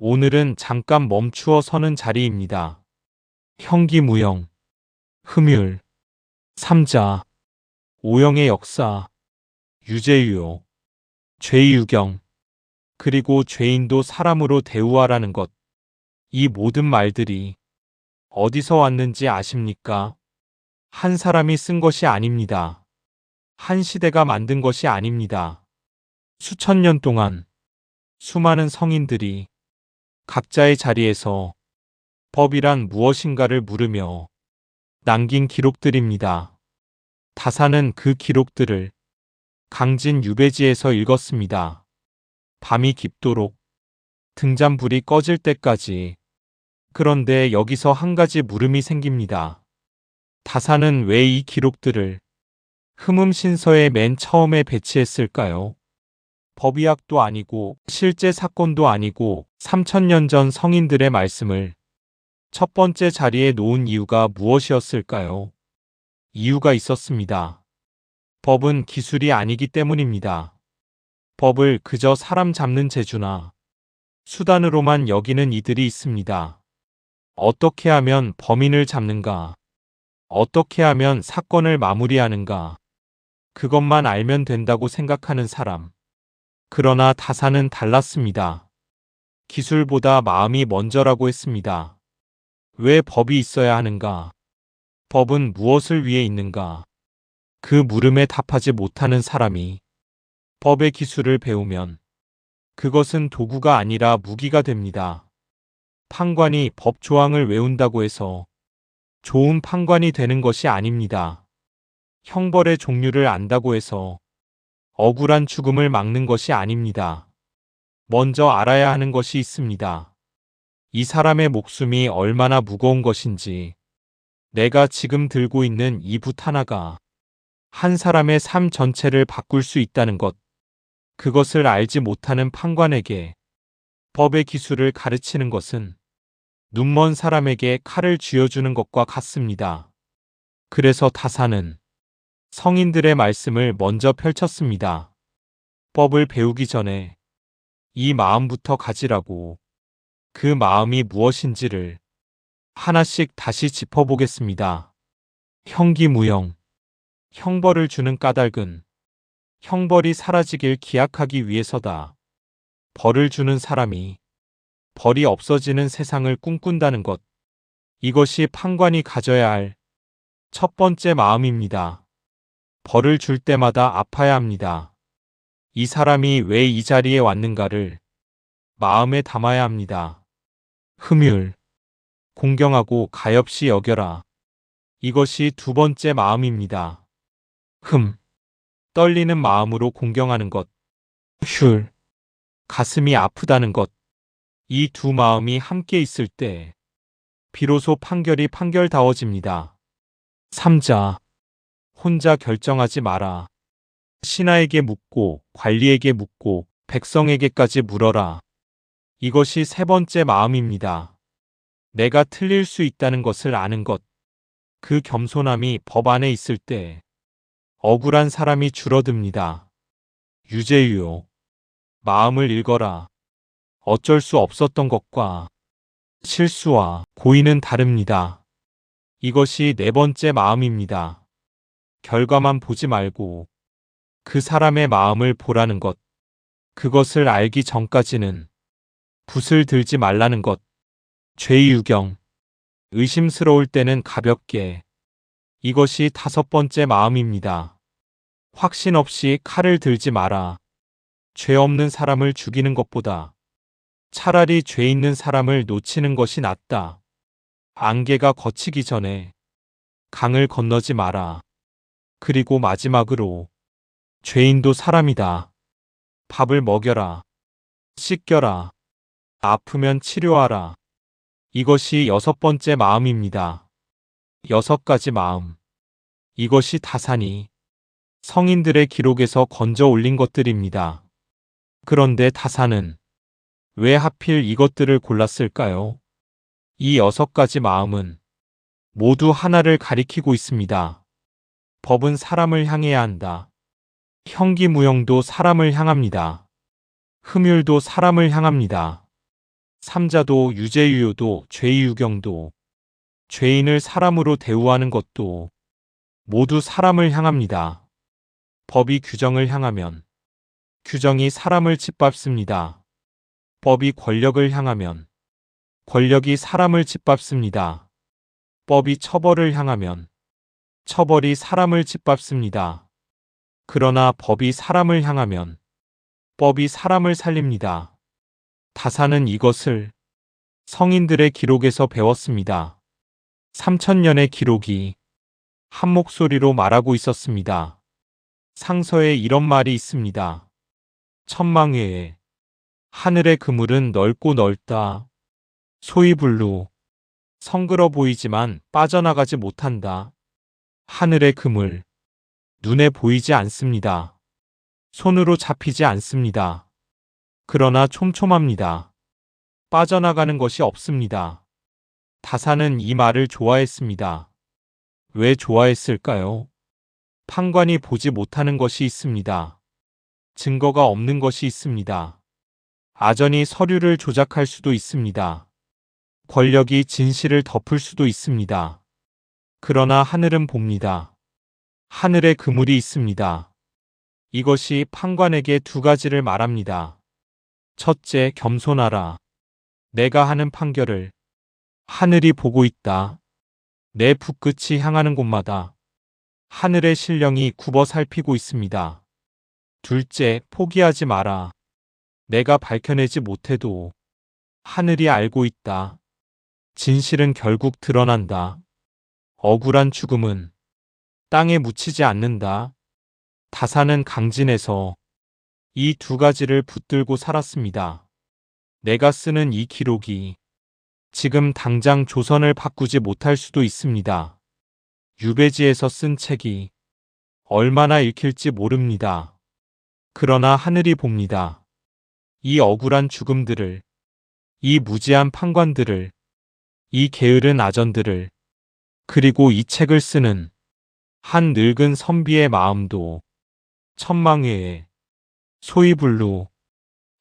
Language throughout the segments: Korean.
오늘은 잠깐 멈추어 서는 자리입니다. 형기무형, 흠율, 삼자, 오형의 역사, 유재유요, 죄유경, 그리고 죄인도 사람으로 대우하라는 것. 이 모든 말들이 어디서 왔는지 아십니까? 한 사람이 쓴 것이 아닙니다. 한 시대가 만든 것이 아닙니다. 수천 년 동안 수많은 성인들이 각자의 자리에서 법이란 무엇인가를 물으며 남긴 기록들입니다. 다사는 그 기록들을 강진 유배지에서 읽었습니다. 밤이 깊도록, 등잔불이 꺼질 때까지. 그런데 여기서 한 가지 물음이 생깁니다. 다사는 왜 이 기록들을 흠음신서의 맨 처음에 배치했을까요? 법의학도 아니고 실제 사건도 아니고 3000년 전 성인들의 말씀을 첫 번째 자리에 놓은 이유가 무엇이었을까요? 이유가 있었습니다. 법은 기술이 아니기 때문입니다. 법을 그저 사람 잡는 재주나 수단으로만 여기는 이들이 있습니다. 어떻게 하면 범인을 잡는가? 어떻게 하면 사건을 마무리하는가? 그것만 알면 된다고 생각하는 사람. 그러나 다사는 달랐습니다. 기술보다 마음이 먼저라고 했습니다. 왜 법이 있어야 하는가? 법은 무엇을 위해 있는가? 그 물음에 답하지 못하는 사람이 법의 기술을 배우면 그것은 도구가 아니라 무기가 됩니다. 판관이 법 조항을 외운다고 해서 좋은 판관이 되는 것이 아닙니다. 형벌의 종류를 안다고 해서 억울한 죽음을 막는 것이 아닙니다. 먼저 알아야 하는 것이 있습니다. 이 사람의 목숨이 얼마나 무거운 것인지, 내가 지금 들고 있는 이 붓 하나가 한 사람의 삶 전체를 바꿀 수 있다는 것, 그것을 알지 못하는 판관에게 법의 기술을 가르치는 것은 눈먼 사람에게 칼을 쥐어주는 것과 같습니다. 그래서 다사는 성인들의 말씀을 먼저 펼쳤습니다. 법을 배우기 전에 이 마음부터 가지라고. 그 마음이 무엇인지를 하나씩 다시 짚어보겠습니다. 형기무형, 형벌을 주는 까닭은 형벌이 사라지길 기약하기 위해서다. 벌을 주는 사람이 벌이 없어지는 세상을 꿈꾼다는 것. 이것이 판관이 가져야 할 첫 번째 마음입니다. 벌을 줄 때마다 아파야 합니다. 이 사람이 왜 이 자리에 왔는가를 마음에 담아야 합니다. 흠율, 공경하고 가엾이 여겨라. 이것이 두 번째 마음입니다. 떨리는 마음으로 공경하는 것. 휼, 가슴이 아프다는 것. 이 두 마음이 함께 있을 때 비로소 판결이 판결다워집니다. 삼자, 혼자 결정하지 마라. 신하에게 묻고 관리에게 묻고 백성에게까지 물어라. 이것이 세 번째 마음입니다. 내가 틀릴 수 있다는 것을 아는 것. 그 겸손함이 법 안에 있을 때 억울한 사람이 줄어듭니다. 유재유요. 마음을 읽어라. 어쩔 수 없었던 것과 실수와 고의는 다릅니다. 이것이 네 번째 마음입니다. 결과만 보지 말고 그 사람의 마음을 보라는 것. 그것을 알기 전까지는 붓을 들지 말라는 것. 죄유경, 의심스러울 때는 가볍게. 이것이 다섯 번째 마음입니다. 확신 없이 칼을 들지 마라. 죄 없는 사람을 죽이는 것보다 차라리 죄 있는 사람을 놓치는 것이 낫다. 안개가 걷히기 전에 강을 건너지 마라. 그리고 마지막으로 죄인도 사람이다. 밥을 먹여라. 씻겨라. 아프면 치료하라. 이것이 여섯 번째 마음입니다. 여섯 가지 마음. 이것이 다사니 성인들의 기록에서 건져 올린 것들입니다. 그런데 다사는 왜 하필 이것들을 골랐을까요? 이 여섯 가지 마음은 모두 하나를 가리키고 있습니다. 법은 사람을 향해야 한다. 형기무형도 사람을 향합니다. 흠율도 사람을 향합니다. 삼자도 유죄유효도 죄유경도 죄인을 사람으로 대우하는 것도 모두 사람을 향합니다. 법이 규정을 향하면 규정이 사람을 짓밟습니다. 법이 권력을 향하면 권력이 사람을 짓밟습니다. 법이 처벌을 향하면 처벌이 사람을 짓밟습니다. 그러나 법이 사람을 향하면 법이 사람을 살립니다. 다사는 이것을 성인들의 기록에서 배웠습니다. 3000년의 기록이 한 목소리로 말하고 있었습니다. 상서에 이런 말이 있습니다. 천망외에 하늘의 그물은 넓고 넓다. 소이불루 성그러 보이지만 빠져나가지 못한다. 하늘의 그물 눈에 보이지 않습니다. 손으로 잡히지 않습니다. 그러나 촘촘합니다. 빠져나가는 것이 없습니다. 다사는 이 말을 좋아했습니다. 왜 좋아했을까요? 판관이 보지 못하는 것이 있습니다. 증거가 없는 것이 있습니다. 아전이 서류를 조작할 수도 있습니다. 권력이 진실을 덮을 수도 있습니다. 그러나 하늘은 봅니다. 하늘에 그물이 있습니다. 이것이 판관에게 두 가지를 말합니다. 첫째, 겸손하라. 내가 하는 판결을 하늘이 보고 있다. 내 붓끝이 향하는 곳마다 하늘의 신령이 굽어 살피고 있습니다. 둘째, 포기하지 마라. 내가 밝혀내지 못해도 하늘이 알고 있다. 진실은 결국 드러난다. 억울한 죽음은 땅에 묻히지 않는다. 다사는 강진에서 이 두 가지를 붙들고 살았습니다. 내가 쓰는 이 기록이 지금 당장 조선을 바꾸지 못할 수도 있습니다. 유배지에서 쓴 책이 얼마나 읽힐지 모릅니다. 그러나 하늘이 봅니다. 이 억울한 죽음들을, 이 무지한 판관들을, 이 게으른 아전들을, 그리고 이 책을 쓰는 한 늙은 선비의 마음도 천망외에 소이불루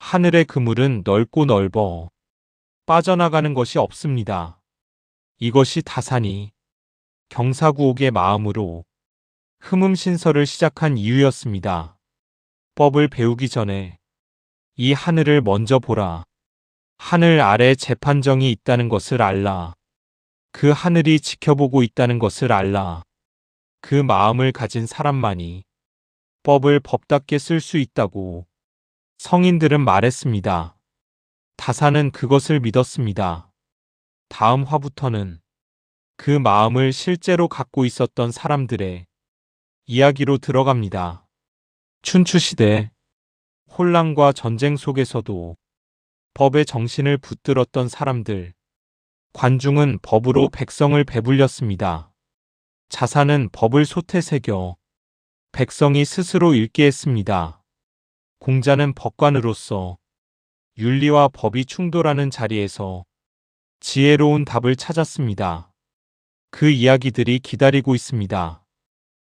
하늘의 그물은 넓고 넓어 빠져나가는 것이 없습니다. 이것이 다산이 경사구옥의 마음으로 흠음신설을 시작한 이유였습니다. 법을 배우기 전에 이 하늘을 먼저 보라. 하늘 아래 재판정이 있다는 것을 알라. 그 하늘이 지켜보고 있다는 것을 알라. 그 마음을 가진 사람만이 법을 법답게 쓸 수 있다고 성인들은 말했습니다. 다사는 그것을 믿었습니다. 다음 화부터는 그 마음을 실제로 갖고 있었던 사람들의 이야기로 들어갑니다. 춘추시대 혼란과 전쟁 속에서도 법의 정신을 붙들었던 사람들, 관중은 법으로 백성을 배불렸습니다. 자사는 법을 솥에 새겨 백성이 스스로 읽게 했습니다. 공자는 법관으로서 윤리와 법이 충돌하는 자리에서 지혜로운 답을 찾았습니다. 그 이야기들이 기다리고 있습니다.